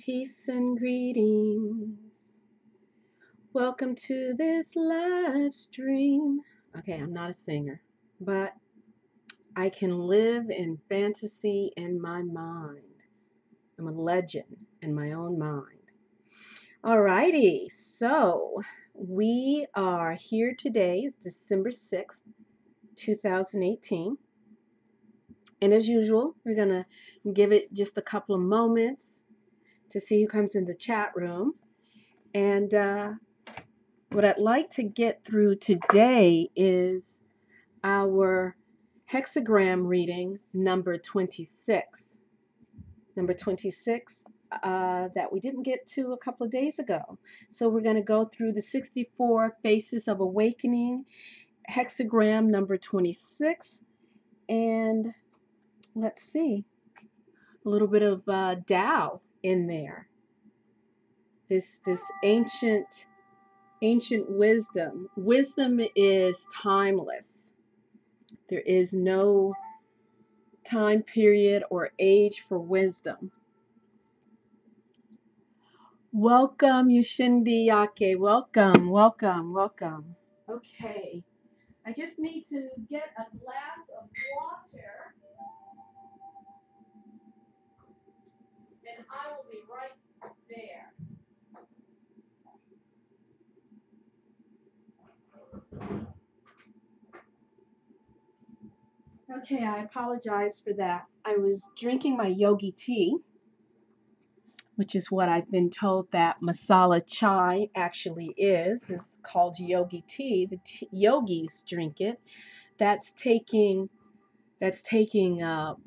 Peace and greetings. Welcome to this live stream. Okay, I'm not a singer, but I can live in fantasy in my mind. I'm a legend in my own mind. Alrighty, so we are here today. It's December 6th, 2018. And as usual, we're going to give it just a couple of moments to see who comes in the chat room. And what I'd like to get through today is our hexagram reading number 26. Number 26 that we didn't get to a couple of days ago. So we're going to go through the 64 Faces of Awakening, hexagram number 26. And let's see, a little bit of Tao in there. This ancient wisdom. Wisdom is timeless. There is no time period or age for wisdom. Welcome, Yushindi Yake. Welcome, welcome, welcome. Okay, I just need to get a glass of water, and I will be right there. Okay, I apologize for that. I was drinking my yogi tea, which is what I've been told that masala chai actually is. It's called yogi tea. The yogis drink it. That's taking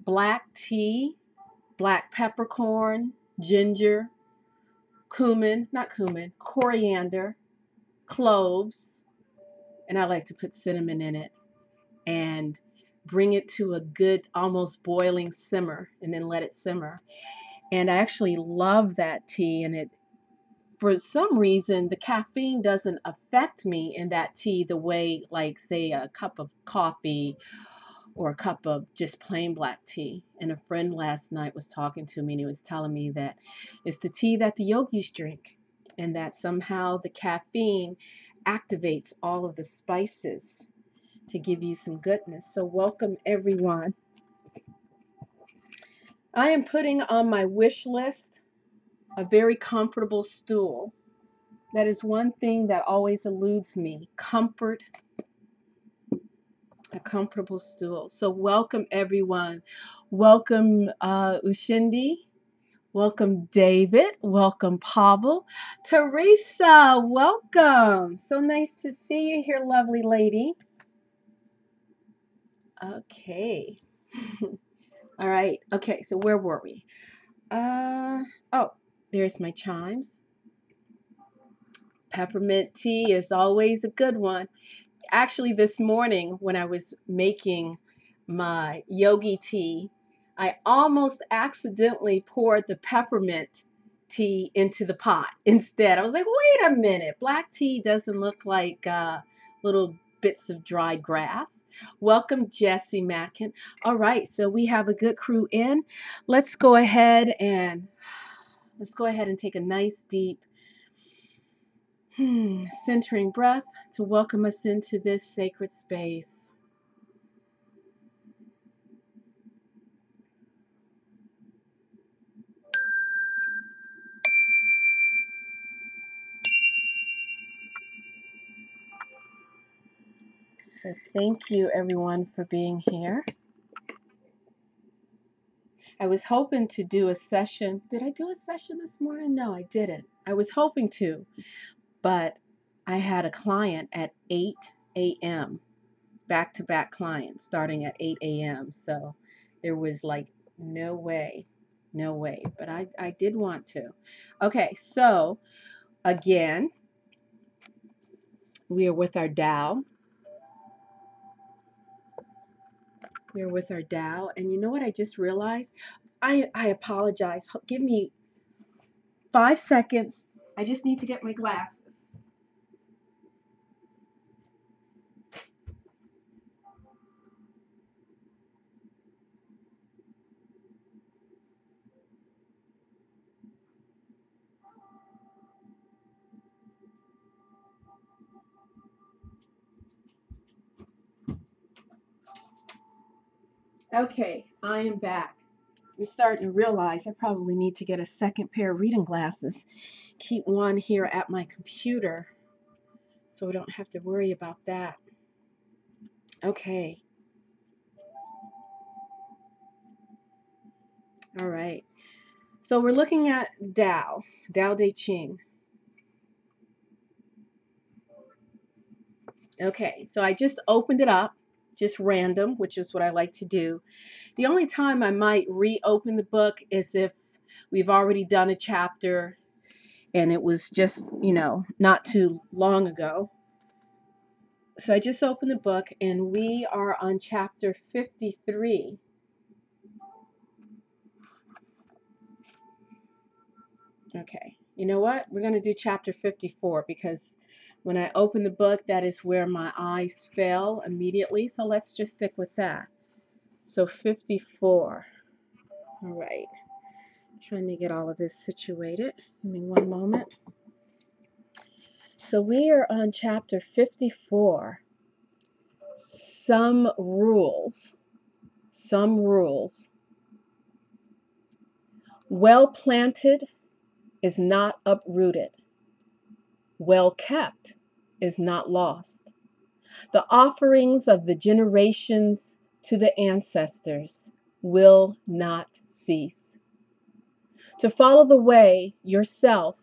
black tea, black peppercorn, ginger, coriander, cloves, and I like to put cinnamon in it, and bring it to a good almost boiling simmer, and then let it simmer. And I actually love that tea, and for some reason, the caffeine doesn't affect me in that tea the way, like, say, a cup of coffee or a cup of just plain black tea. And a friend last night was talking to me, and he was telling me that it's the tea that the yogis drink, and that somehow the caffeine activates all of the spices to give you some goodness. So welcome, everyone. I am putting on my wish list a very comfortable stool. That is one thing that always eludes me. Comfort, a comfortable stool. So welcome, everyone. Welcome, Ushindi. Welcome, David. Welcome, Pavel. Teresa, welcome. So nice to see you here, lovely lady. Okay. All right. Okay, so where were we? Oh, there's my chimes. Peppermint tea is always a good one. Actually, this morning when I was making my yogi tea, I almost accidentally poured the peppermint tea into the pot instead. I was like, wait a minute, black tea doesn't look like little bits of dried grass. Welcome, Jesse Matkin. All right, so we have a good crew in. Let's go ahead and take a nice deep centering breath to welcome us into this sacred space. So thank you, everyone, for being here. I was hoping to do a session. Did I do a session this morning? No, I didn't. I was hoping to, but I had a client at 8 a.m., back-to-back clients starting at 8 a.m. So there was like no way, but I did want to. Okay, so again, we are with our Tao. We're with our Tao. And you know what I just realized? I apologize. Give me 5 seconds. I just need to get my glasses. Okay, I am back. I'm starting to realize I probably need to get a second pair of reading glasses. Keep one here at my computer so we don't have to worry about that. Okay, all right. So we're looking at Tao Te Ching. Okay, so I just opened it up, just random, which is what I like to do. The only time I might reopen the book is if we've already done a chapter and it was just, not too long ago. So I just opened the book and we are on chapter 53. Okay, you know what? We're going to do chapter 54 because when I opened the book, that is where my eyes fell immediately. So let's just stick with that. So 54. All right. Trying to get all of this situated. Give me one moment. So we are on chapter 54. Some rules. Some rules. Well planted is not uprooted. Well kept is not lost. The offerings of the generations to the ancestors will not cease. To follow the way yourself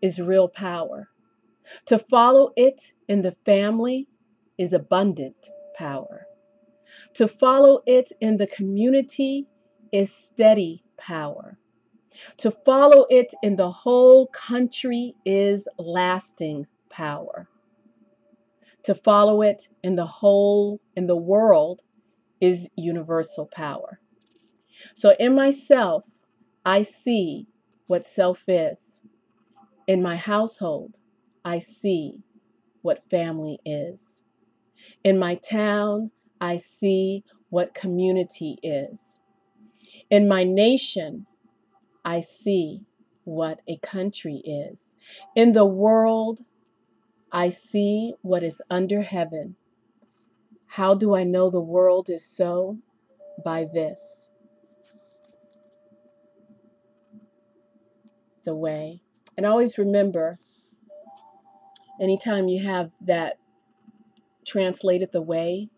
is real power. To follow it in the family is abundant power. To follow it in the community is steady power. To follow it in the whole country is lasting power. To follow it in the world is universal power. So in myself, I see what self is. In my household, I see what family is. In my town, I see what community is. In my nation, I see what a country is. In the world, I see what is under heaven. How do I know the world is so? By this, the way. And always remember, anytime you have that translated the way,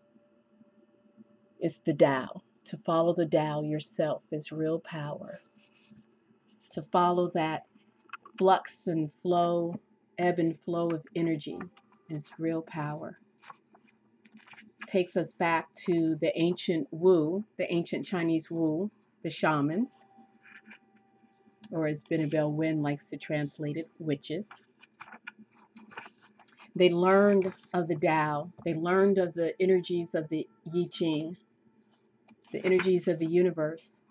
is the Tao. To follow the Tao yourself is real power. To follow that flux and flow, ebb and flow of energy is real power. Takes us back to the ancient Wu, the ancient Chinese Wu, the shamans, or as Benabel Wen likes to translate it, witches. They learned of the Tao. They learned of the energies of the I Ching, the energies of the universe,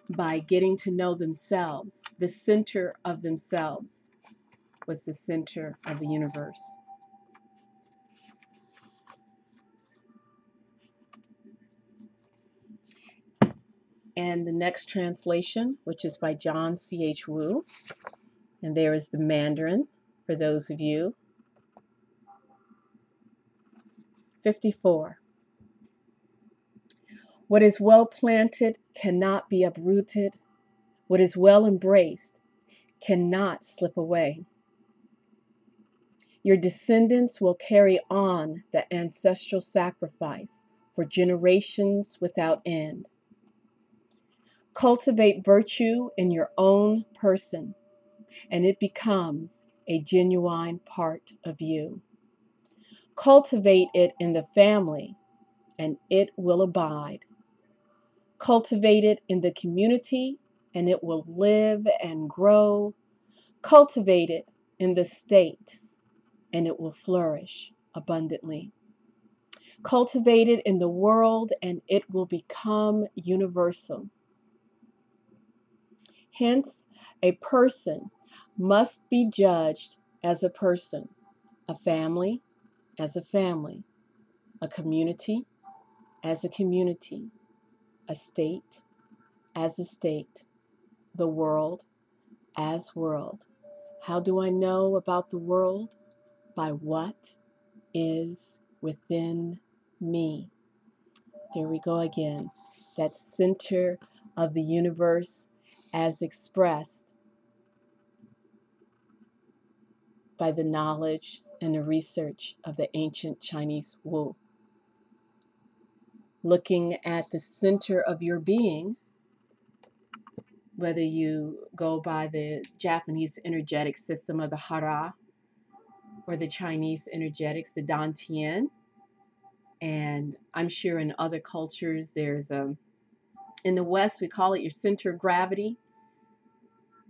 by getting to know themselves. The center of themselves was the center of the universe. And the next translation, which is by John C.H. Wu, and there is the Mandarin for those of you. 54. What is well planted cannot be uprooted. What is well embraced cannot slip away. Your descendants will carry on the ancestral sacrifice for generations without end. Cultivate virtue in your own person, and it becomes a genuine part of you. Cultivate it in the family, and it will abide. Cultivate it in the community, and it will live and grow. Cultivate it in the state, and it will flourish abundantly. Cultivate it in the world, and it will become universal. Hence, a person must be judged as a person, a family as a family, a community as a community, a state as a state, the world as world. How do I know about the world? By what is within me. There we go again. That center of the universe as expressed by the knowledge and the research of the ancient Chinese Wu. Looking at the center of your being, whether you go by the Japanese energetic system of the Hara or the Chinese energetics, the Dantian, and I'm sure in other cultures there's in the West we call it your center of gravity,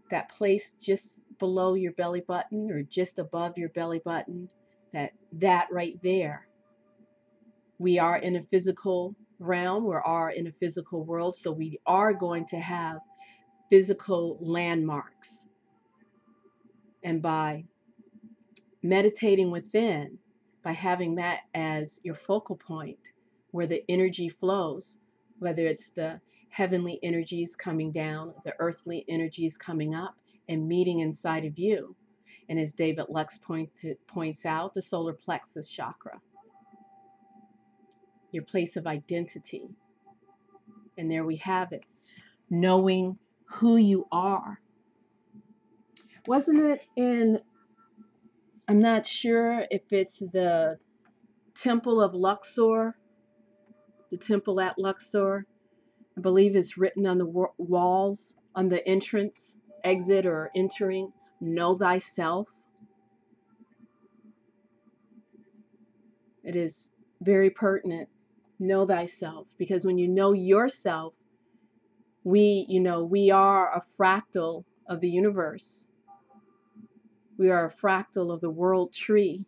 that place just below your belly button or just above your belly button, that right there. We are in a physical realm, we are in a physical world, so we are going to have physical landmarks. And by meditating within, by having that as your focal point where the energy flows, whether it's the heavenly energies coming down, the earthly energies coming up and meeting inside of you. And as David Lux points out, the solar plexus chakra, your place of identity. And there we have it, knowing who you are. Wasn't it in, I'm not sure if it's the Temple of Luxor, the temple at Luxor. I believe it's written on the walls, on the entrance, exit, or entering, know thyself. It is very pertinent. Know thyself, because when you know yourself, we are a fractal of the universe. We are a fractal of the world tree.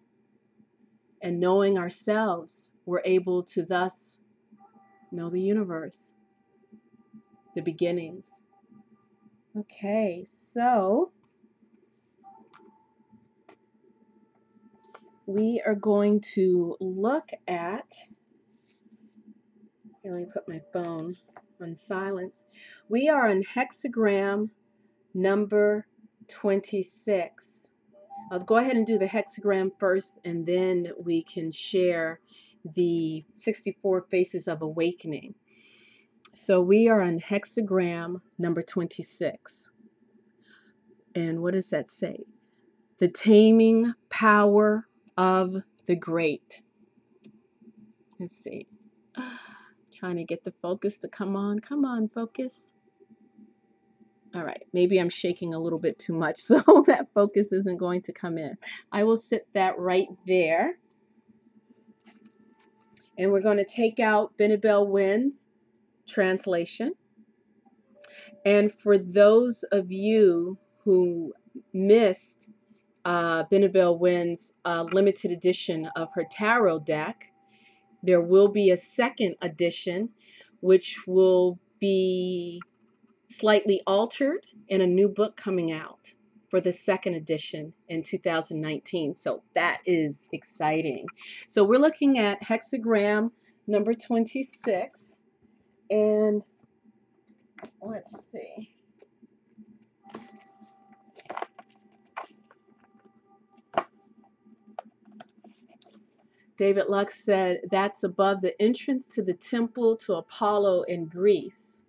And knowing ourselves, we're able to thus know the universe, the beginnings. Okay, so we are going to look at, here, let me put my phone on silence. We are on hexagram number 26. I'll go ahead and do the hexagram first, and then we can share the 64 Faces of Awakening. So we are on hexagram number 26. And what does that say? The taming power of the great. Let's see. Trying to get the focus to come on. Come on, focus. All right. Maybe I'm shaking a little bit too much, so that focus isn't going to come in. I will sit that right there. And we're going to take out Benebell Wynn's translation. And for those of you who missed Benebell Wynn's limited edition of her tarot deck, there will be a second edition, which will be slightly altered and a new book coming out for the second edition in 2019. So that is exciting. So we're looking at hexagram number 26. And let's see. David Lux said that's above the entrance to the temple to Apollo in Greece,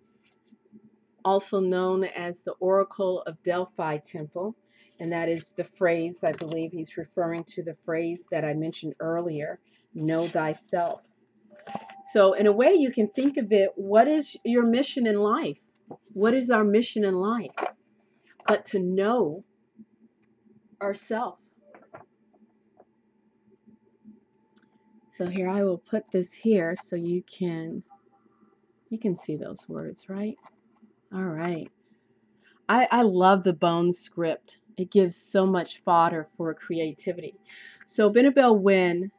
also known as the Oracle of Delphi Temple. And that is the phrase, I believe he's referring to the phrase that I mentioned earlier, know thyself. So in a way you can think of it, what is your mission in life? What is our mission in life? But to know ourselves. So here I will put this here so you can see those words, right? All right. I love the bone script. It gives so much fodder for creativity. So Benebell Wynn,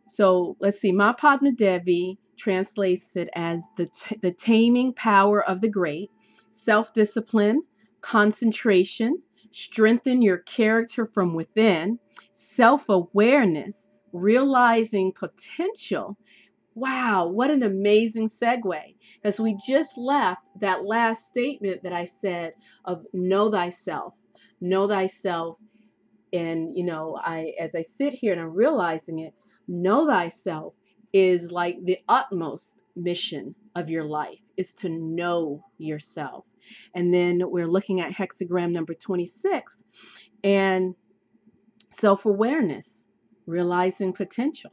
so let's see, Mahatma Devi translates it as the taming power of the great, self-discipline, concentration, strengthen your character from within, self-awareness, realizing potential. Wow, what an amazing segue. As we just left that last statement that I said of know thyself. Know thyself. And, as I sit here and I'm realizing it, know thyself is like the utmost mission of your life is to know yourself. And then we're looking at hexagram number 26 and self-awareness, realizing potential,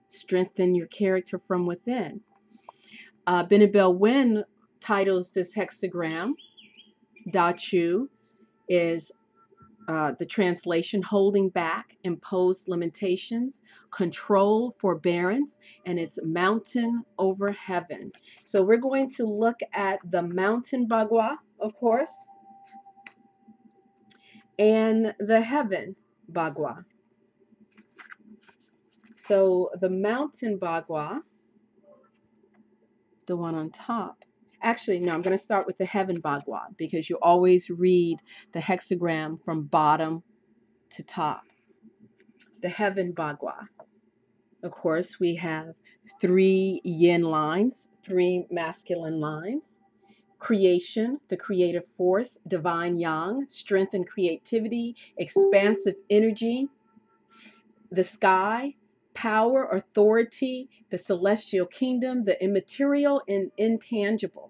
strengthen your character from within. Benabel Wynn titles this hexagram, Da Chu, is the translation, holding back, imposed limitations, control, forbearance, and it's mountain over heaven. So we're going to look at the mountain bagua, of course, and the heaven bagua. So the mountain bagua, the one on top. Actually, no, I'm going to start with the heaven bagua because you always read the hexagram from bottom to top. The heaven bagua. Of course, we have 3 yin lines, 3 masculine lines. Creation, the creative force, divine yang, strength and creativity, expansive energy. The sky, power, authority, the celestial kingdom, the immaterial and intangible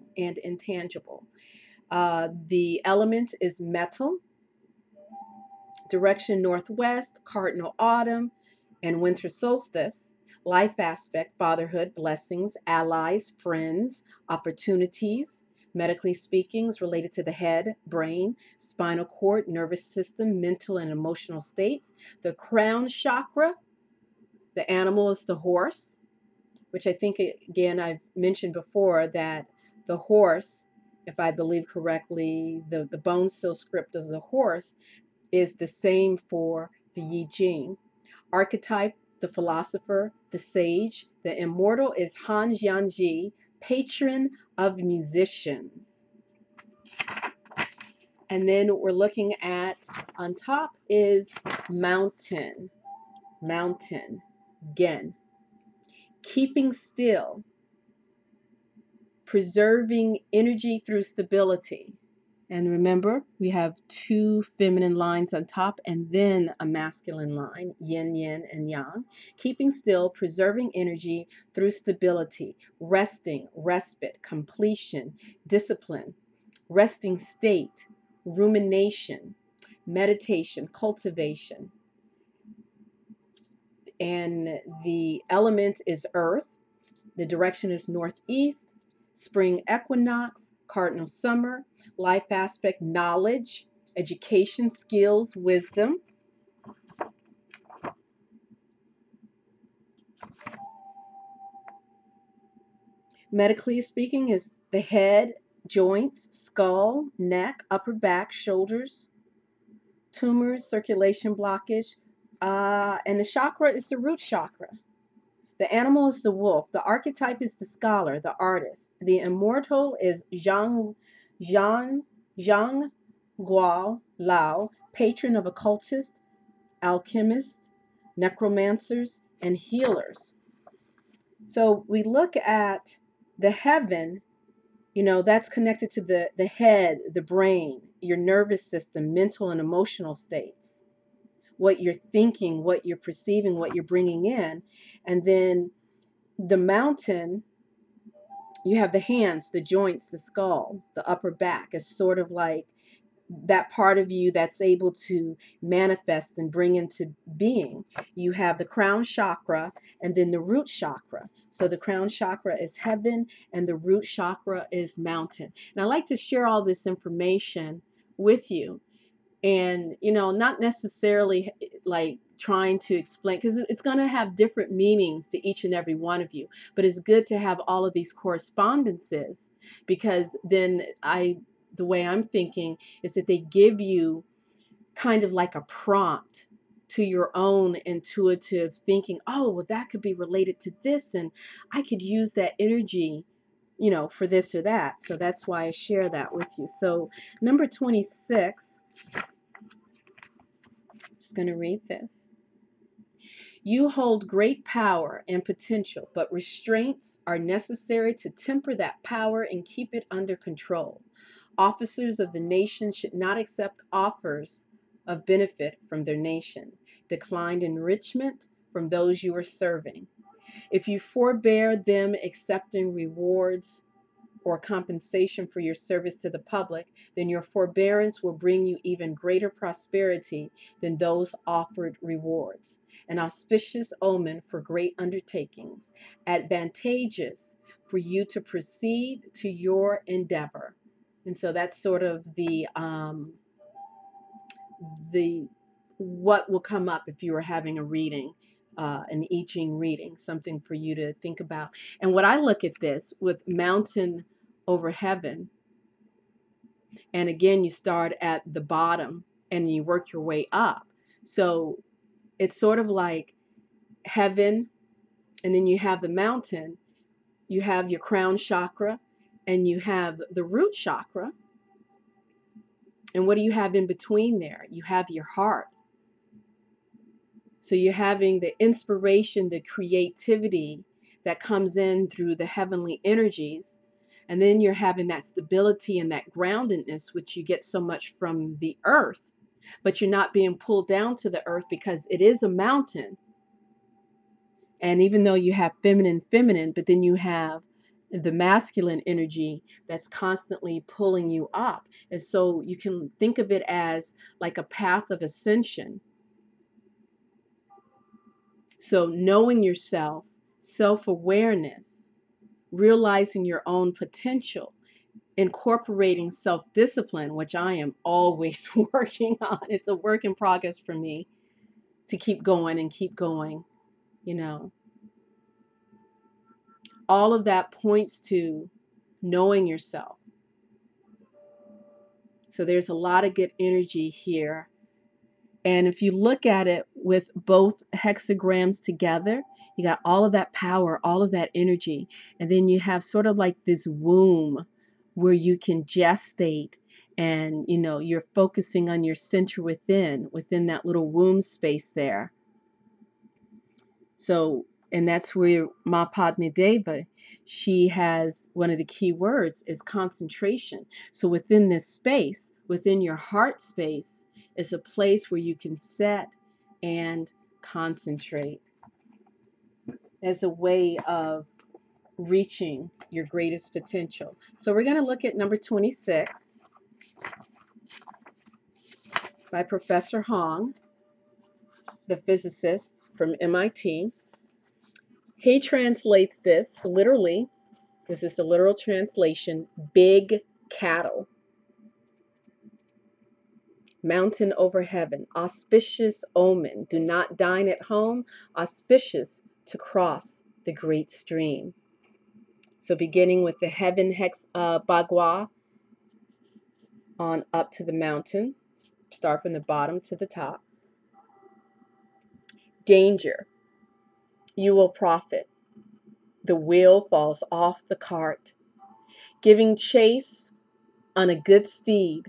the element is metal. Direction northwest, cardinal autumn, and winter solstice. Life aspect, fatherhood, blessings, allies, friends, opportunities. Medically speaking, is related to the head, brain, spinal cord, nervous system, mental and emotional states. The crown chakra, the animal is the horse, which I think, again, I've mentioned before that the horse, if I believe correctly, the bone seal script of the horse is the same for the Yi Jing. Archetype, the philosopher, the sage. The immortal is Han Jianji, patron of musicians. And then we're looking at, on top is mountain, Gen. Keeping still, preserving energy through stability. And remember, we have 2 feminine lines on top and then a masculine line, yin, yin, and yang. Keeping still, preserving energy through stability, resting, respite, completion, discipline, resting state, rumination, meditation, cultivation. And the element is earth. The direction is northeast. Spring equinox, cardinal summer. Life aspect, knowledge, education, skills, wisdom. Medically speaking is the head, joints, skull, neck, upper back, shoulders, tumors, circulation blockage, and the chakra is the root chakra. The animal is the wolf. The archetype is the scholar, the artist. The immortal is Zhang Guo Lao, patron of occultists, alchemists, necromancers, and healers. So we look at the heaven, that's connected to the head, the brain, your nervous system, mental and emotional states, what you're thinking, what you're perceiving, what you're bringing in. And then the mountain, you have the hands, the joints, the skull, the upper back is sort of like that part of you that's able to manifest and bring into being. You have the crown chakra and then the root chakra. So the crown chakra is heaven and the root chakra is mountain. And I like to share all this information with you, and not necessarily like trying to explain, because it's going to have different meanings to each and every one of you, but it's good to have all of these correspondences, because then the way I'm thinking is that they give you kind of like a prompt to your own intuitive thinking. Oh, well, that could be related to this, and I could use that energy for this or that. So that's why I share that with you. So number 26, just going to read this. You hold great power and potential, but restraints are necessary to temper that power and keep it under control. Officers of the nation should not accept offers of benefit from their nation, declined enrichment from those you are serving. If you forbear them accepting rewards or compensation for your service to the public, then your forbearance will bring you even greater prosperity than those offered rewards. An auspicious omen for great undertakings, advantageous for you to proceed to your endeavor. And so that's sort of the what will come up if you were having a reading, an I Ching reading, something for you to think about. And what I look at this with mountain over heaven, and again, you start at the bottom and you work your way up. So it's sort of like heaven, and then you have the mountain, you have your crown chakra, and you have the root chakra. And what do you have in between there? You have your heart. So you're having the inspiration, the creativity that comes in through the heavenly energies. And then you're having that stability and that groundedness, which you get so much from the earth, but you're not being pulled down to the earth because it is a mountain. And even though you have feminine, but then you have the masculine energy that's constantly pulling you up. And so you can think of it as like a path of ascension. So knowing yourself, self-awareness, realizing your own potential, incorporating self-discipline, which I am always working on. It's a work in progress for me to keep going and keep going, you know. All of that points to knowing yourself. So there's a lot of good energy here. And if you look at it with both hexagrams together, you got all of that power, all of that energy. And then you have sort of like this womb where you can gestate, and you know, you're focusing on your center within that little womb space there. So, and that's where Ma Padme Deva, she has one of the key words is concentration. So within this space, within your heart space, is a place where you can set and concentrate as a way of reaching your greatest potential. So we're going to look at number 26 by Professor Hong, the physicist from MIT. He translates this literally. This is the literal translation: big cattle. Mountain over heaven, auspicious omen. Do not dine at home, auspicious to cross the great stream. So beginning with the heaven hex bagua on up to the mountain. Start from the bottom to the top. Danger. You will profit. The wheel falls off the cart. Giving chase on a good steed,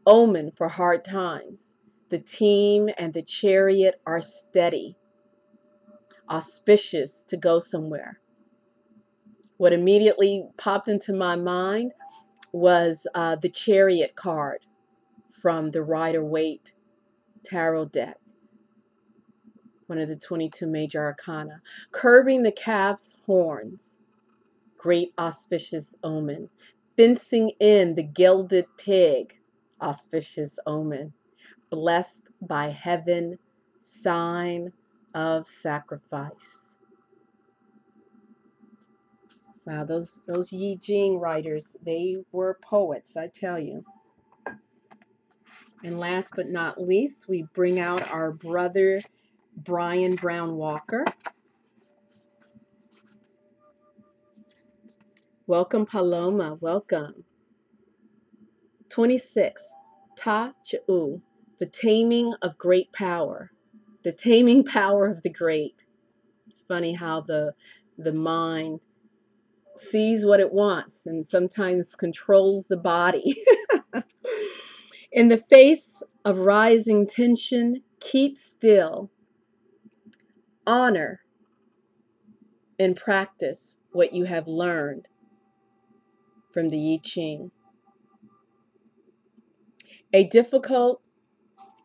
omen for hard times. The team and the chariot are steady, auspicious to go somewhere. What immediately popped into my mind was the chariot card from the Rider-Waite tarot deck, one of the 22 major arcana. Curbing the calf's horns, great auspicious omen. Fencing in the gilded pig, auspicious omen. Blessed by heaven, sign of sacrifice. Wow, those I Ching writers, they were poets, I tell you. And last but not least, we bring out our brother Brian Brown Walker. Welcome, Paloma, welcome. 26, Ta Ch'u, the taming of great power. The taming power of the great. It's funny how the mind sees what it wants and sometimes controls the body. In the face of rising tension, keep still. Honor and practice what you have learned from the I Ching. A difficult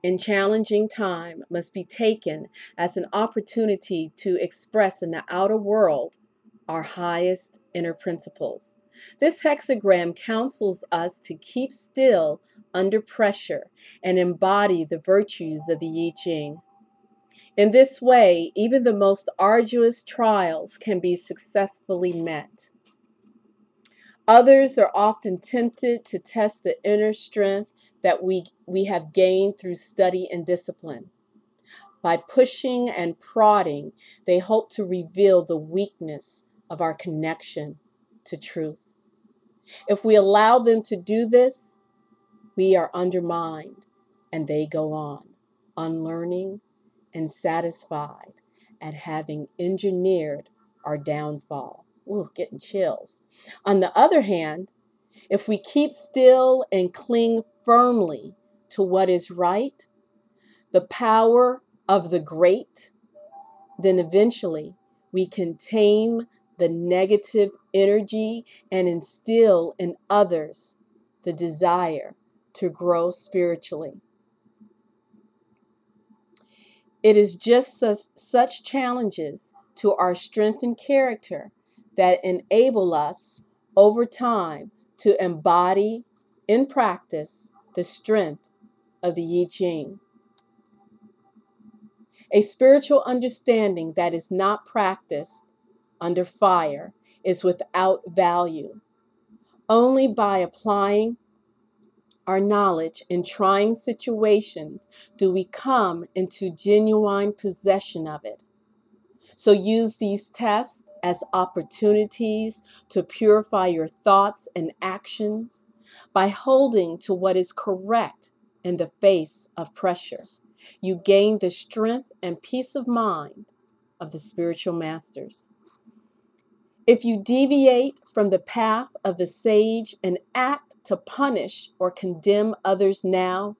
in challenging time must be taken as an opportunity to express in the outer world our highest inner principles. This hexagram counsels us to keep still under pressure and embody the virtues of the I Ching. In this way, even the most arduous trials can be successfully met. Others are often tempted to test the inner strength that we have gained through study and discipline. By pushing and prodding, they hope to reveal the weakness of our connection to truth. If we allow them to do this, we are undermined and they go on, unlearning and satisfied at having engineered our downfall. Ooh, getting chills. On the other hand, if we keep still and cling firmly to what is right, the power of the great, then eventually we can tame the negative energy and instill in others the desire to grow spiritually. It is just such challenges to our strength and character that enable us over time to embody in practice the strength of the I Ching. A spiritual understanding that is not practiced under fire is without value. Only by applying our knowledge in trying situations do we come into genuine possession of it. So use these tests as opportunities to purify your thoughts and actions by holding to what is correct in the face of pressure. You gain the strength and peace of mind of the spiritual masters. If you deviate from the path of the sage and act to punish or condemn others now,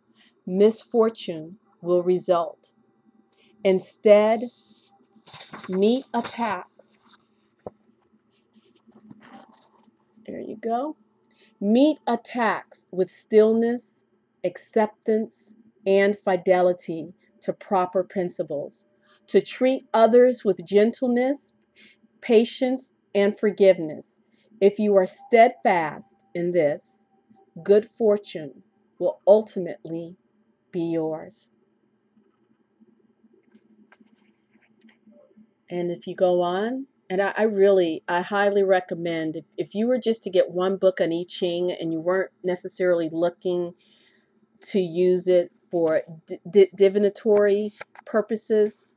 misfortune will result. Instead, meet attacks. There you go. Meet attacks with stillness, acceptance, and fidelity to proper principles. To treat others with gentleness, patience, and forgiveness. If you are steadfast in this, good fortune will ultimately be yours. And if you go on, and I highly recommend, if you were just to get one book on I Ching and you weren't necessarily looking to use it for divinatory purposes,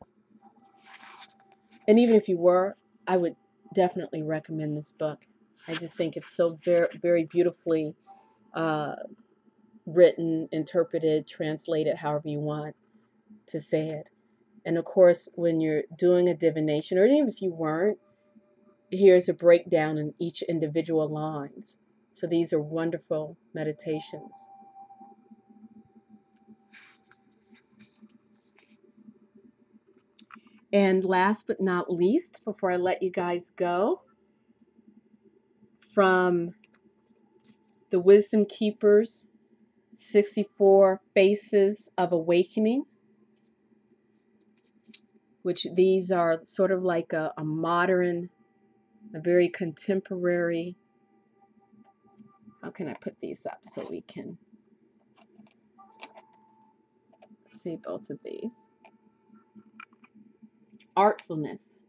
and even if you were, I would definitely recommend this book. I just think it's so very, very beautifully uh, written, interpreted, translated, however you want to say it. And of course, when you're doing a divination, or even if you weren't, here's a breakdown in each individual lines. So these are wonderful meditations. And last but not least, before I let you guys go, from the Wisdom Keepers 64 Faces of Awakening, which these are sort of like a modern, a very contemporary. How can I put these up so we can see both of these? Artfulness.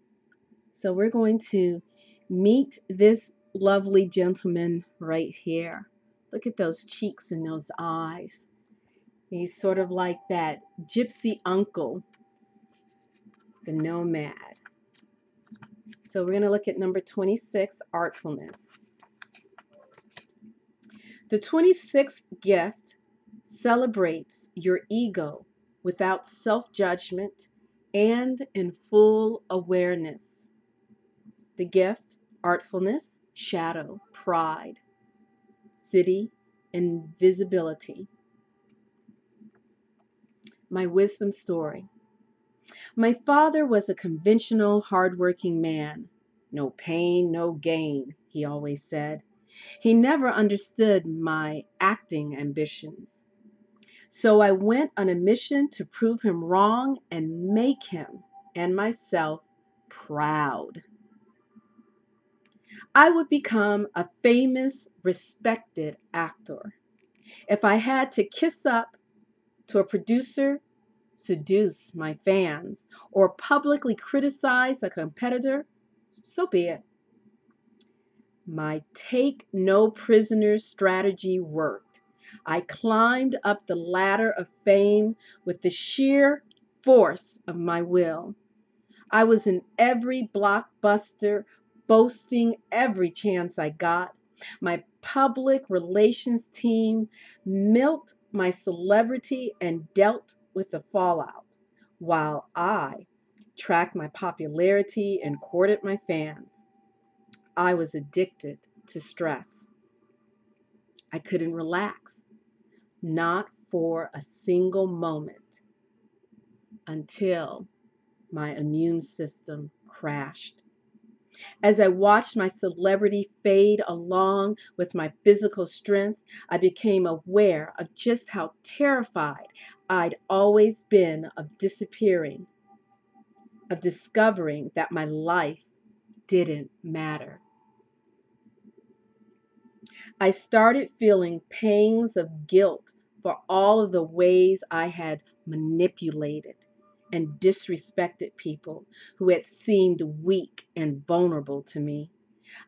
So we're going to meet this lovely gentleman right here. Look at those cheeks and those eyes. He's sort of like that gypsy uncle, the nomad. So we're going to look at number 26, artfulness. The 26th gift celebrates your ego without self-judgment and in full awareness. The gift, artfulness, shadow, pride, city, invisibility. My wisdom story. My father was a conventional, hardworking man. No pain, no gain, he always said. He never understood my acting ambitions. So I went on a mission to prove him wrong and make him and myself proud. I would become a famous, respected actor. If I had to kiss up to a producer, seduce my fans, or publicly criticize a competitor, so be it. My take no prisoners strategy worked. I climbed up the ladder of fame with the sheer force of my will. I was in every blockbuster, boasting every chance I got. My public relations team milked my celebrity and dealt with the fallout, while I tracked my popularity and courted my fans. I was addicted to stress. I couldn't relax, not for a single moment, until my immune system crashed. As I watched my celebrity fade along with my physical strength, I became aware of just how terrified I'd always been of disappearing, of discovering that my life didn't matter. I started feeling pangs of guilt for all of the ways I had manipulated and disrespected people who had seemed weak and vulnerable to me.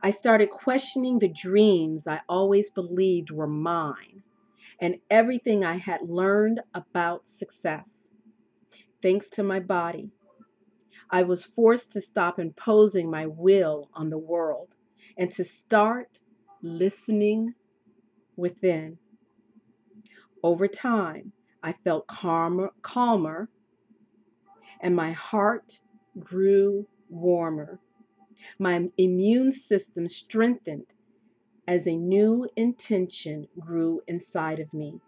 I started questioning the dreams I always believed were mine and everything I had learned about success. Thanks to my body, I was forced to stop imposing my will on the world and to start listening within. Over time, I felt calmer, and my heart grew warmer. My immune system strengthened as a new intention grew inside of me.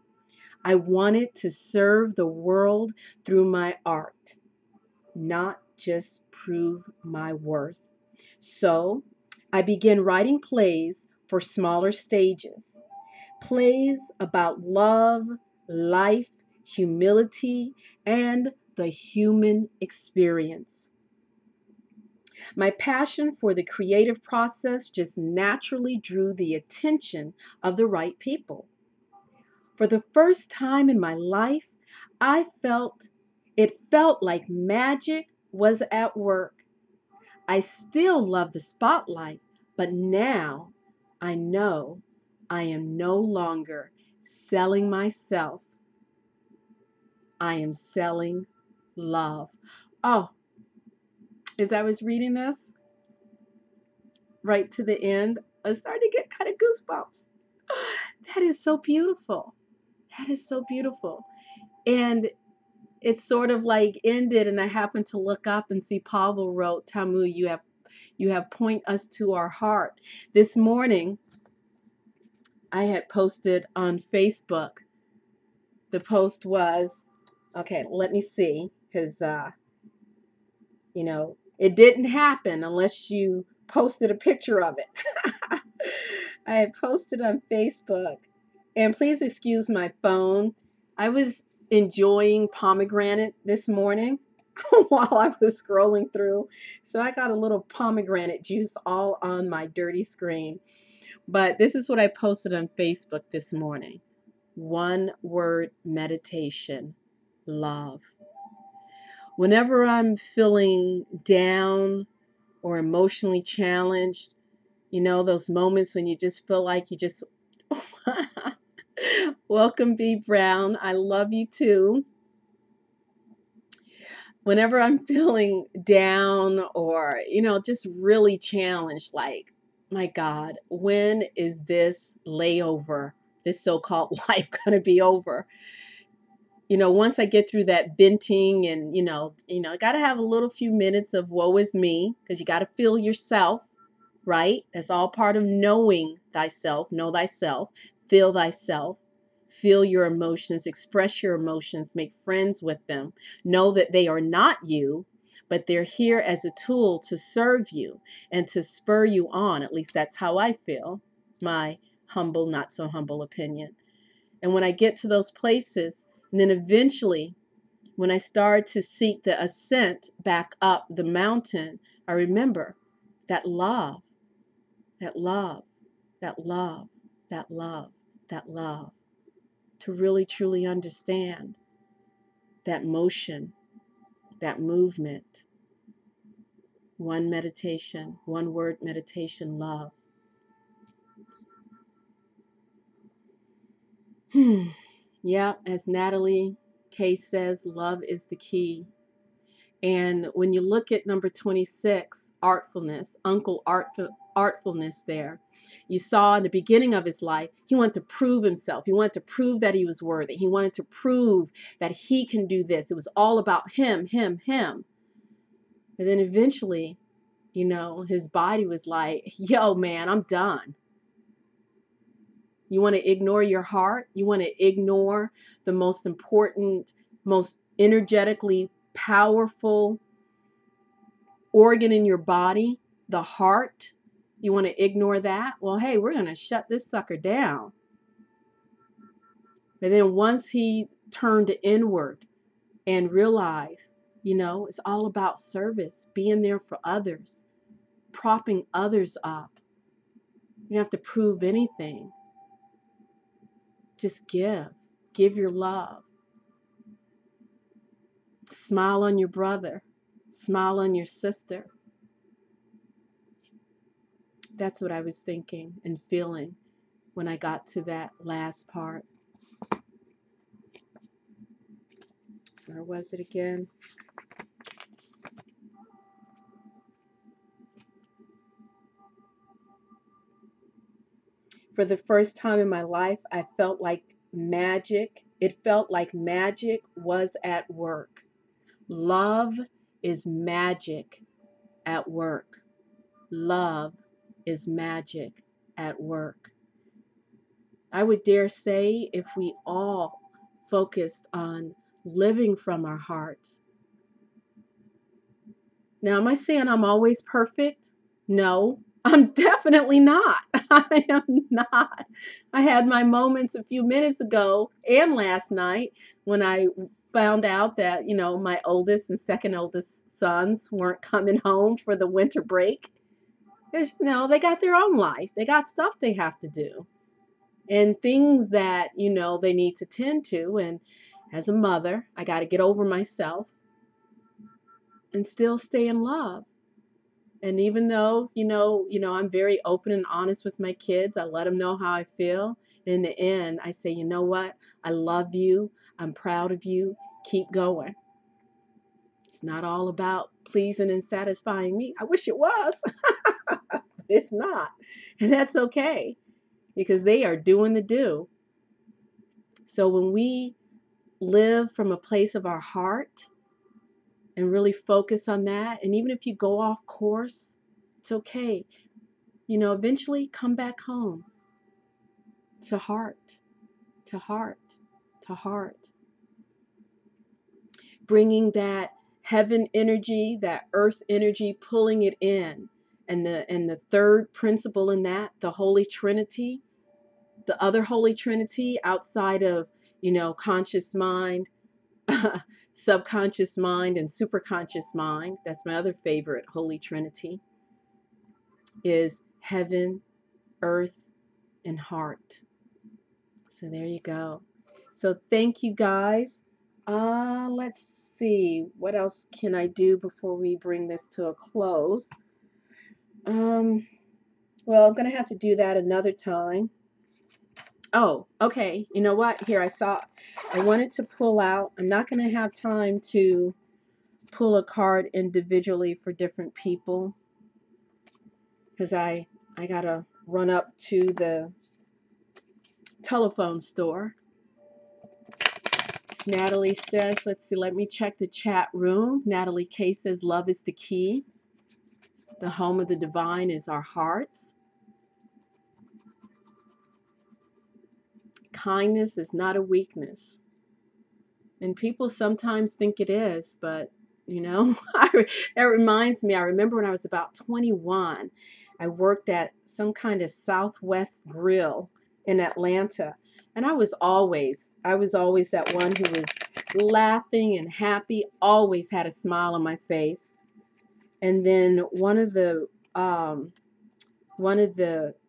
I wanted to serve the world through my art, not just prove my worth. So I began writing plays for smaller stages, plays about love, life, humility, and the human experience. My passion for the creative process just naturally drew the attention of the right people. For the first time in my life, it felt like magic was at work. I still love the spotlight, but now I know I am no longer selling myself. I am selling love. Oh, as I was reading this right to the end, I started to get kind of goosebumps. That is so beautiful. That is so beautiful. And it's sort of like ended, and I happened to look up and see Pavel wrote, Tamu, you have point us to our heart. This morning, I had posted on Facebook. The post was, okay, let me see, because, it didn't happen unless you posted a picture of it. I had posted on Facebook, and please excuse my phone. I was enjoying pomegranate this morning while I was scrolling through. So I got a little pomegranate juice all on my dirty screen. But this is what I posted on Facebook this morning. One word meditation, love. Whenever I'm feeling down or emotionally challenged, those moments when you just feel like you just. Welcome, B. Brown. I love you too. Whenever I'm feeling down or, just really challenged, like, my God, when is this layover, this so-called life going to be over? Once I get through that venting and, I got to have a little few minutes of woe is me, because you got to feel yourself, right? That's all part of knowing thyself. Know thyself, feel thyself, feel your emotions, express your emotions, make friends with them. Know that they are not you, but they're here as a tool to serve you and to spur you on. At least that's how I feel, my humble, not so humble opinion. And when I get to those places, And then eventually, when I started to seek the ascent back up the mountain, I remember that love, that love, that love, that love, that love, to really truly understand that motion, that movement. One meditation, one word meditation, love. Yeah, as Natalie Case says, love is the key. And when you look at number 26, artfulness, artfulness there, you saw in the beginning of his life, he wanted to prove himself. He wanted to prove that he was worthy. He wanted to prove that he can do this. It was all about him, him, him. And then eventually, his body was like, yo, man, I'm done. You want to ignore your heart? You want to ignore the most important, most energetically powerful organ in your body, the heart? You want to ignore that? Well, hey, we're going to shut this sucker down. And then once he turned inward and realized, it's all about service, being there for others, propping others up. You don't have to prove anything. Just give. Give your love. Smile on your brother. Smile on your sister. That's what I was thinking and feeling when I got to that last part. Where was it again? For the first time in my life, I felt like magic. It felt like magic was at work. Love is magic at work. Love is magic at work. I would dare say if we all focused on living from our hearts. Now, am I saying I'm always perfect? No, I'm definitely not. I am not. I had my moments a few minutes ago and last night when I found out that, my oldest and second oldest sons weren't coming home for the winter break. Because, they got their own life. They got stuff they have to do and things that, they need to tend to. And as a mother, I got to get over myself and still stay in love. And even though, I'm very open and honest with my kids, I let them know how I feel. And in the end, I say, you know what? I love you. I'm proud of you. Keep going. It's not all about pleasing and satisfying me. I wish it was. It's not. And that's okay because they are doing the do. So when we live from a place of our heart and really focus on that, and even if you go off course, it's okay. Eventually come back home to heart, to heart, to heart. Bringing that heaven energy, that earth energy, pulling it in. And the third principle in that, the Holy Trinity, the other Holy Trinity outside of, conscious mind, subconscious mind, and superconscious mind. That's my other favorite Holy Trinity, is heaven, earth, and heart. So there you go. So thank you guys. Let's see. What else can I do before we bring this to a close? Well, I'm going to have to do that another time. Oh, okay. You know what? Here, I wanted to pull out. I'm not going to have time to pull a card individually for different people because I got to run up to the telephone store. Natalie says, let's see, let me check the chat room. Natalie K says, love is the key. The home of the divine is our hearts. Kindness is not a weakness. And people sometimes think it is, but it reminds me, I remember when I was about 21, I worked at some kind of Southwest grill in Atlanta. And I was always that one who was laughing and happy, always had a smile on my face. And then one of the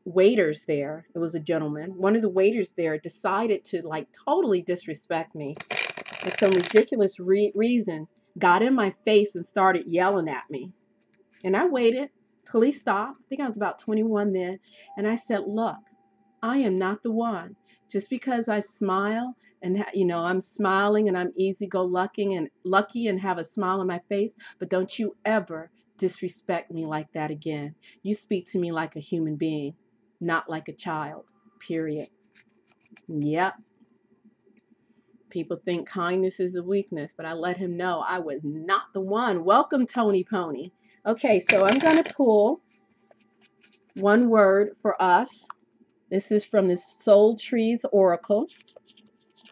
waiters there, it was a gentleman, one of the waiters there decided to like totally disrespect me for some ridiculous reason, got in my face and started yelling at me. And I waited till he stopped. I think I was about 21 then. And I said, look, I am not the one. Just because I smile and, I'm smiling and I'm lucky and have a smile on my face, but don't you ever disrespect me like that again. You speak to me like a human being, not like a child, period. Yep. People think kindness is a weakness, but I let him know I was not the one. Welcome, Tony Pony. Okay, so I'm going to pull one word for us. This is from the Soul Trees Oracle,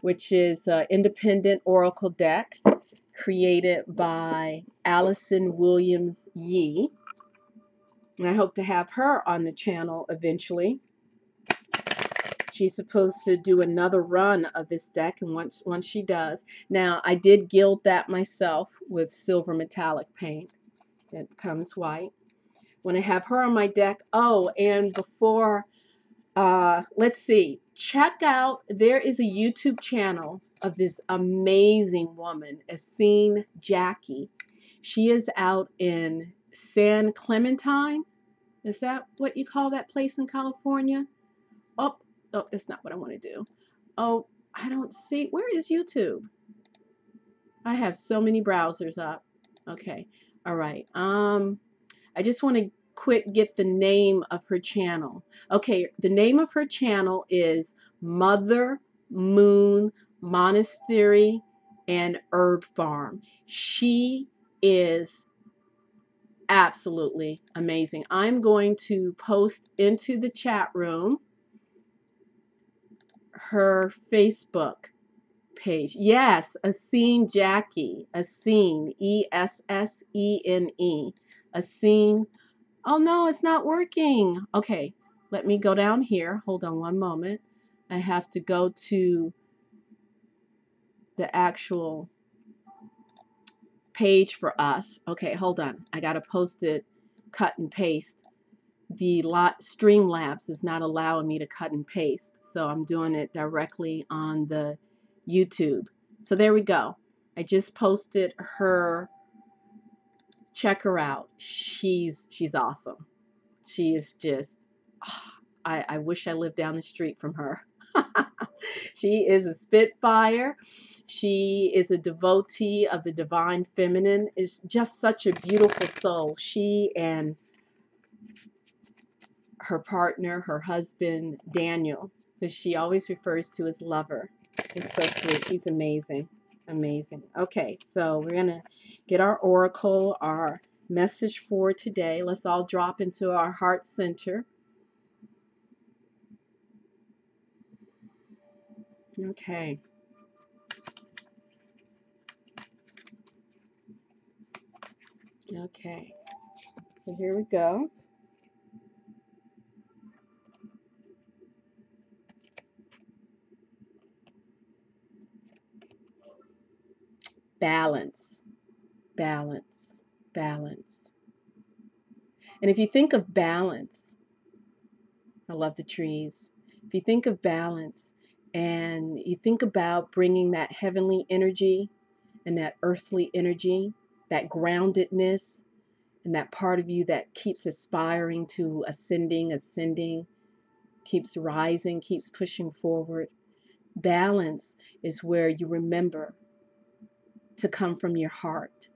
which is an independent oracle deck created by Allison Williams Yee. And I hope to have her on the channel eventually. She's supposed to do another run of this deck, and once she does. Now, I did gild that myself with silver metallic paint. It comes white. When I have her on my deck, oh, and before, let's see, check out, there is a YouTube channel of this amazing woman, Essene Jackie. She is out in San Clementine. Is that what you call that place in California? Oh, that's not what I want to do. Oh, I don't see. Where is YouTube? I have so many browsers up. Okay. All right. I just want to quick get the name of her channel. Okay, the name of her channel is Mother Moon Monastery and Herb Farm. She is absolutely amazing. I'm going to post into the chat room her Facebook page. Yes, Essene Jackie. Essene, Essene. Essene. Oh no, it's not working. Okay, let me go down here. Hold on one moment. I have to go to the actual page for us. Okay, hold on. I got to post it, cut and paste. The Streamlabs is not allowing me to cut and paste, so I'm doing it directly on the YouTube. So there we go. I just posted her. Check her out. She's awesome. She is just, I wish I lived down the street from her. She is a spitfire. She is a devotee of the divine feminine. Is just such a beautiful soul. She and her partner, her husband, Daniel, who she always refers to as lover, is so sweet. She's amazing. Amazing. Okay, so we're going to get our oracle, our message for today. Let's all drop into our heart center. Okay. Okay. So here we go. Balance, balance, balance. And if you think of balance, I love the trees. If you think of balance and you think about bringing that heavenly energy and that earthly energy, that groundedness, and that part of you that keeps aspiring to ascending, keeps rising, keeps pushing forward. Balance is where you remember to come from your heart,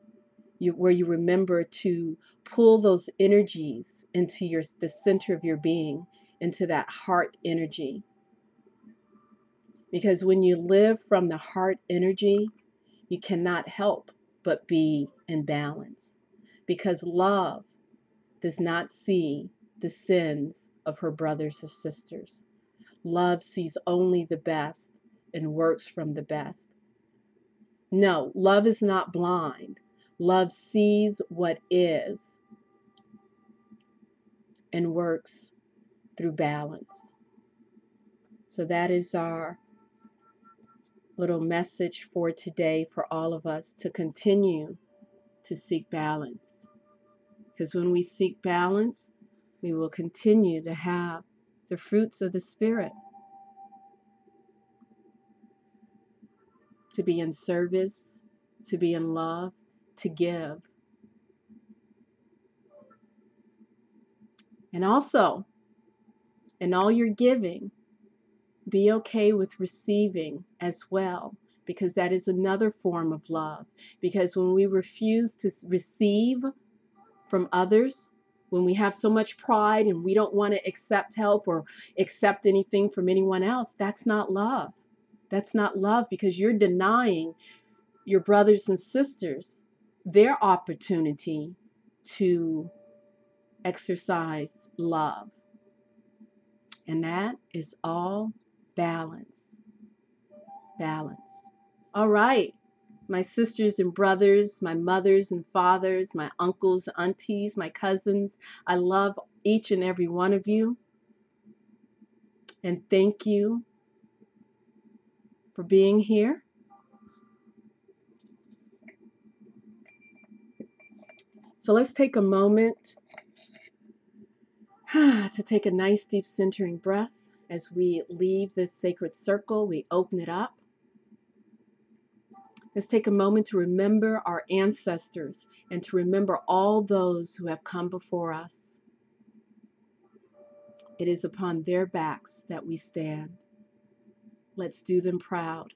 where you remember to pull those energies into the center of your being, into that heart energy. Because when you live from the heart energy, you cannot help but be in balance. Because love does not see the sins of her brothers or sisters. Love sees only the best and works from the best. No, love is not blind. Love sees what is and works through balance. So that is our little message for today for all of us to continue to seek balance. Because when we seek balance, we will continue to have the fruits of the Spirit, to be in service, to be in love, to give. And also, in all your giving, be okay with receiving as well, because that is another form of love. Because when we refuse to receive from others, when we have so much pride and we don't want to accept help or accept anything from anyone else, that's not love. That's not love, because you're denying your brothers and sisters their opportunity to exercise love. And that is all balance. Balance. All right. My sisters and brothers, my mothers and fathers, my uncles, aunties, my cousins, I love each and every one of you. And thank you for being here. So let's take a moment to take a nice deep centering breath as we leave this sacred circle. We open it up. Let's take a moment to remember our ancestors and to remember all those who have come before us. It is upon their backs that we stand. Let's do them proud.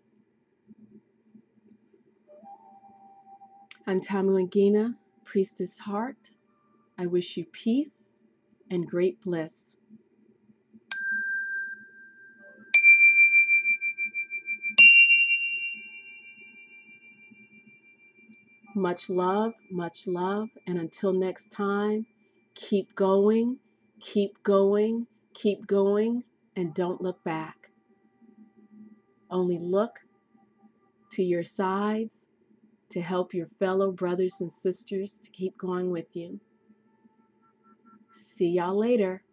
I'm Tamu Angina, Priestess Heart. I wish you peace and great bliss. Much love, and until next time, keep going, keep going, keep going, and don't look back. Only look to your sides to help your fellow brothers and sisters to keep going with you. See y'all later.